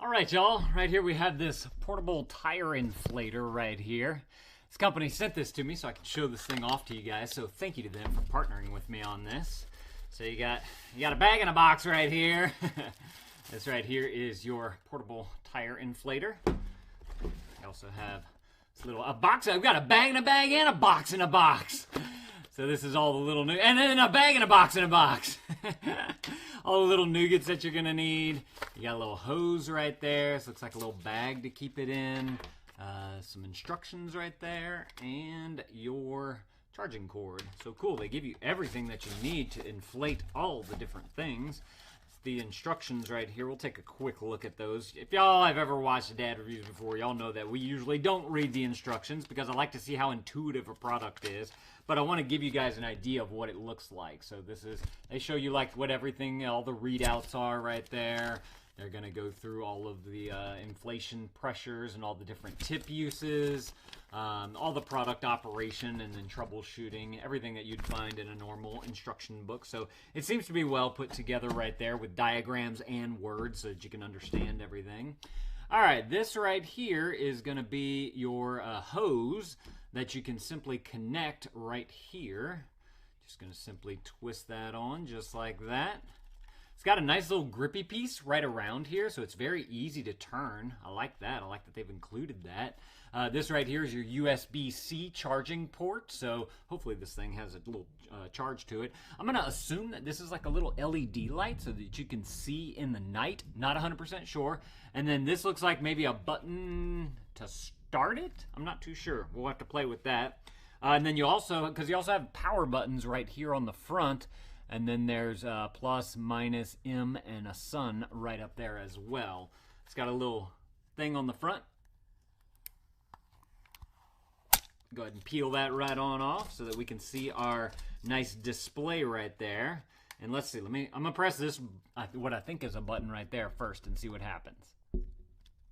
All right, y'all. Right here we have this portable tire inflator right here. This company sent this to me so I can show this thing off to you guys. So thank you to them for partnering with me on this. So you got a bag in a box right here. This right here is your portable tire inflator. I also have this little box. I've got a bag in a bag and a box in a box. So this is all the little new, and then a bag in a box in a box. All the little nougats that you're gonna need. You got a little hose right there. This looks like a little bag to keep it in. Some instructions right there, and your charging cord. So cool, they give you everything that you need to inflate all the different things. The instructions right here, we'll take a quick look at those. If y'all have ever watched dad reviews before, y'all know that we usually don't read the instructions because I like to see how intuitive a product is, but I want to give you guys an idea of what it looks like. So this is, they show you like what everything, all the readouts are right there. They're going to go through all of the inflation pressures and all the different tip uses, all the product operation and then troubleshooting, everything that you'd find in a normal instruction book. So it seems to be well put together right there with diagrams and words so that you can understand everything. All right, this right here is going to be your hose that you can simply connect right here. Just going to simply twist that on just like that. It's got a nice little grippy piece right around here, so it's very easy to turn. I like that. I like that they've included that. This right here is your USB-C charging port, so hopefully this thing has a little charge to it. I'm going to assume that this is like a little LED light so that you can see in the night. Not 100% sure. And then this looks like maybe a button to start it. I'm not too sure. We'll have to play with that. And then you also, because you also have power buttons right here on the front. And then there's plus, minus, M, and a sun right up there as well. It's got a little thing on the front. Go ahead and peel that right on off so that we can see our nice display right there. And let's see, I'm gonna press this, what I think is a button right there first and see what happens.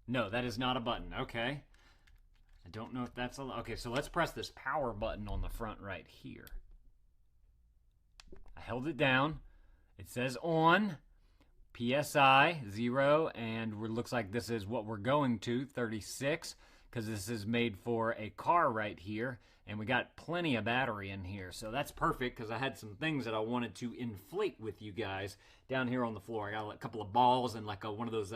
No, that is not a button, okay. I don't know if that's okay, so let's press this power button on the front right here. I held it down. It says on, PSI 0, and it looks like this is what we're going to, 36, because this is made for a car right here, and we got plenty of battery in here, so that's perfect because I had some things that I wanted to inflate with you guys down here on the floor. I got a couple of balls and like one of those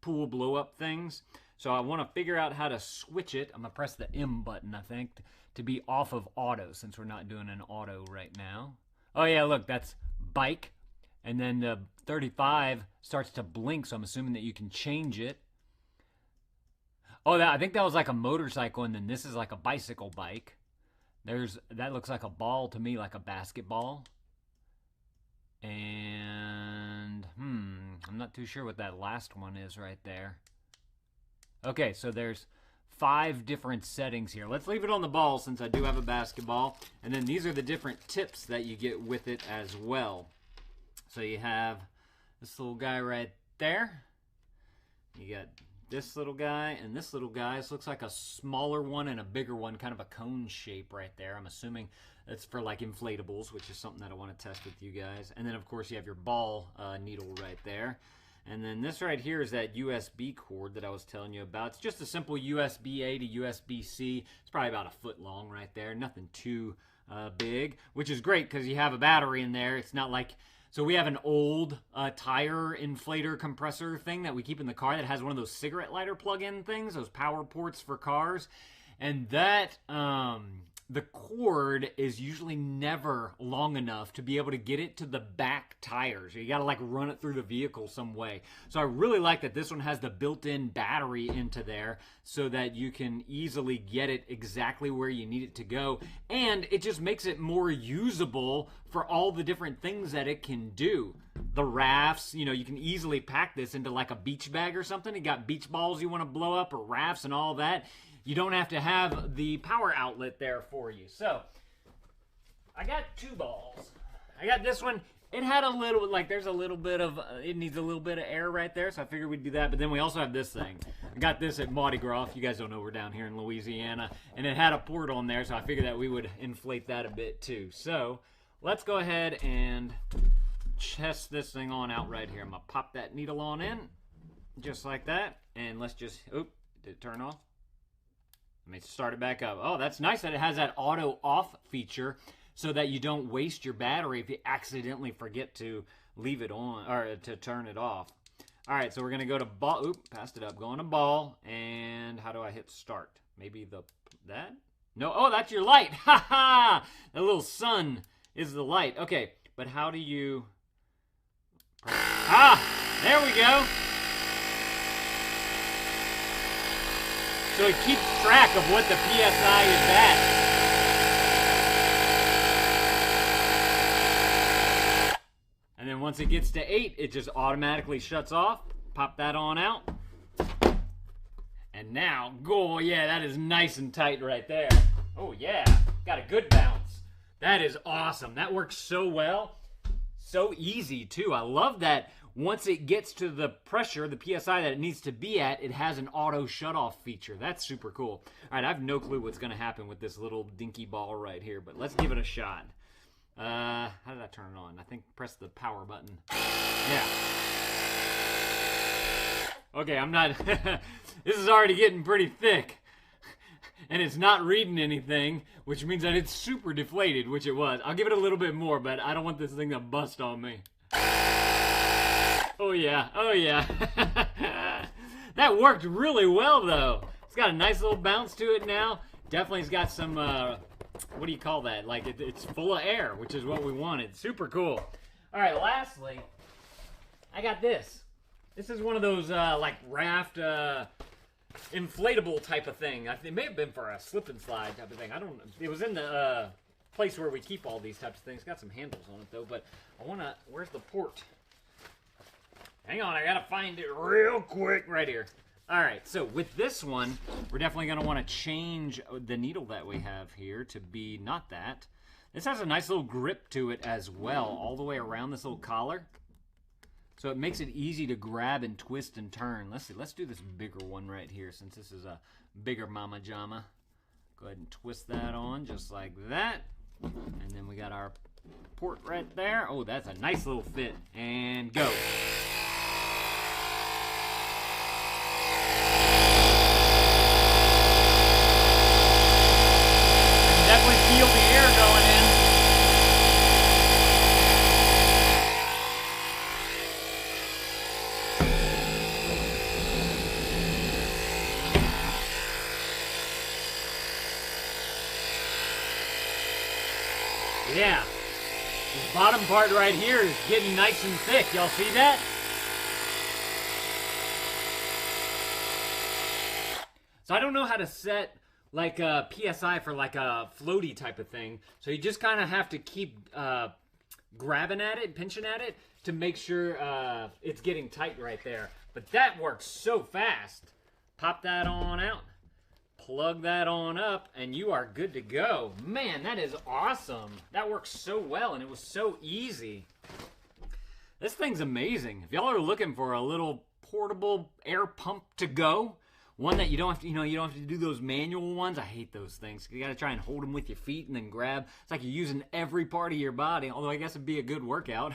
pool blow-up things, so I want to figure out how to switch it. I'm going to press the M button, I think, to be off of auto since we're not doing an auto right now. Oh yeah, look, that's bike, and then the 35 starts to blink, so I'm assuming that you can change it. Oh, I think that was like a motorcycle, and then this is like a bicycle bike. That looks like a ball to me, like a basketball. And, I'm not too sure what that last one is right there. Okay, so there's 5 different settings here. Let's leave it on the ball since I do have a basketball. And then these are the different tips that you get with it as well. So you have this little guy right there. You got this little guy and this little guy. This looks like a smaller one and a bigger one, kind of a cone shape right there. I'm assuming it's for like inflatables, which is something that I want to test with you guys. And then of course you have your ball needle right there. And then this right here is that USB cord that I was telling you about. It's just a simple USB-A to USB-C. It's probably about a foot long right there. Nothing too big, which is great because you have a battery in there. It's not like, so we have an old tire inflator compressor thing that we keep in the car that has one of those cigarette lighter plug-in things, those power ports for cars. And that, the cord is usually never long enough to be able to get it to the back tires. You got to like run it through the vehicle some way. So I really like that this one has the built-in battery into there so that you can easily get it exactly where you need it to go. And it just makes it more usable for all the different things that it can do. The rafts, you know, you can easily pack this into like a beach bag or something. You got beach balls you want to blow up or rafts and all that. You don't have to have the power outlet there for you. So, I got 2 balls. I got this one. It had a little, like there's a little bit of, it needs a little bit of air right there, so I figured we'd do that. But then we also have this thing. I got this at Mardi Gras. You guys don't know we're down here in Louisiana. And it had a port on there, so I figured that we would inflate that a bit too. So, let's go ahead and test this thing on out right here. I'm going to pop that needle on in. just like that. And let's just, oop, did it turn off? Let me start it back up. Oh, that's nice that it has that auto off feature so that you don't waste your battery if you accidentally forget to leave it on or to turn it off. All right, so we're gonna go to ball. Oop, passed it up. Going to ball, and how do I hit start? Maybe that? No, oh, that's your light. Ha ha! The little sun is the light. Okay, but how do you? Ah, there we go. So it keeps track of what the PSI is at. And then once it gets to 8, it just automatically shuts off. Pop that on out. And now, go, yeah, that is nice and tight right there. Oh yeah, got a good bounce. That is awesome. That works so well. So easy too. I love that once it gets to the pressure, the PSI that it needs to be at, it has an auto shut off feature. That's super cool. All right, I have no clue what's gonna happen with this little dinky ball right here, but let's give it a shot. How did I turn it on? I think press the power button. Yeah. Okay, I'm not, this is already getting pretty thick. And it's not reading anything, which means that it's super deflated, which it was. I'll give it a little bit more, but I don't want this thing to bust on me. Oh yeah, oh yeah. That worked really well though. It's got a nice little bounce to it now. Definitely it's got some, what do you call that? Like it's full of air, which is what we wanted. Super cool. All right, lastly, I got this. This is one of those like raft inflatable type of thing. It may have been for a slip and slide type of thing. I don't know. It was in the place where we keep all these types of things. Got some handles on it though, but I want to, where's the port? Hang on, I got to find it real quick right here. All right, so with this one, we're definitely going to want to change the needle that we have here to be not that. This has a nice little grip to it as well, all the way around this little collar. So it makes it easy to grab and twist and turn. Let's see, let's do this bigger one right here since this is a bigger mama jama. Go ahead and twist that on just like that. And then we got our port right there. Oh, that's a nice little fit. And go. Definitely feel the air going in. Yeah. This bottom part right here is getting nice and thick. Y'all see that? So I don't know how to set like a PSI for like a floaty type of thing. So you just kind of have to keep grabbing at it, pinching at it to make sure it's getting tight right there. But that works so fast. Pop that on out, plug that on up, and you are good to go. Man, that is awesome. That works so well, and it was so easy. This thing's amazing. If y'all are looking for a little portable air pump to go, one that you don't have to, you don't have to do those manual ones. I hate those things. You got to try and hold them with your feet and then grab. It's like you're using every part of your body, although I guess it'd be a good workout.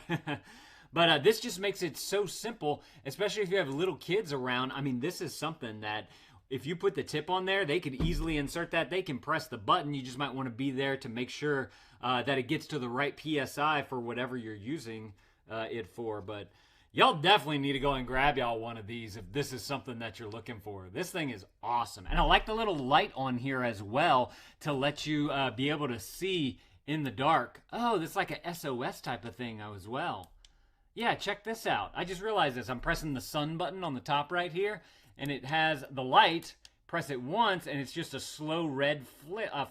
But this just makes it so simple, especially if you have little kids around. I mean, this is something that if you put the tip on there, they could easily insert that. They can press the button. You just might want to be there to make sure that it gets to the right PSI for whatever you're using it for. But y'all definitely need to go and grab y'all one of these if this is something that you're looking for. This thing is awesome. And I like the little light on here as well to let you be able to see in the dark. Oh, this is like a SOS type of thing as well. Yeah, check this out. I just realized this. I'm pressing the sun button on the top right here, and it has the light. Press it once, and it's just a slow red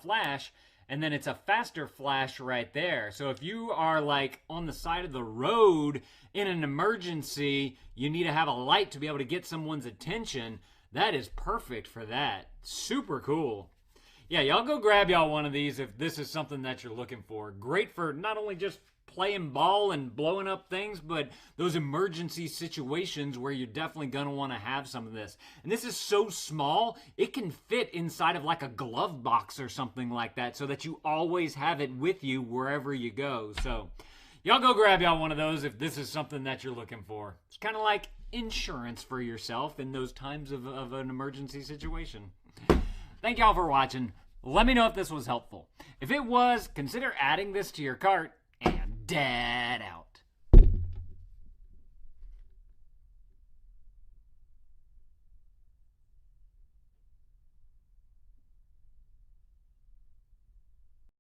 flash, and then it's a faster flash right there. So if you are like on the side of the road in an emergency, you need to have a light to be able to get someone's attention. That is perfect for that. Super cool. Yeah, y'all go grab y'all one of these if this is something that you're looking for. Great for not only just playing ball and blowing up things, but those emergency situations where you're definitely going to want to have some of this. And this is so small, it can fit inside of like a glove box or something like that so that you always have it with you wherever you go. So y'all go grab y'all one of those if this is something that you're looking for. It's kind of like insurance for yourself in those times of an emergency situation. Thank y'all for watching. Let me know if this was helpful. If it was, consider adding this to your cart, and dad out.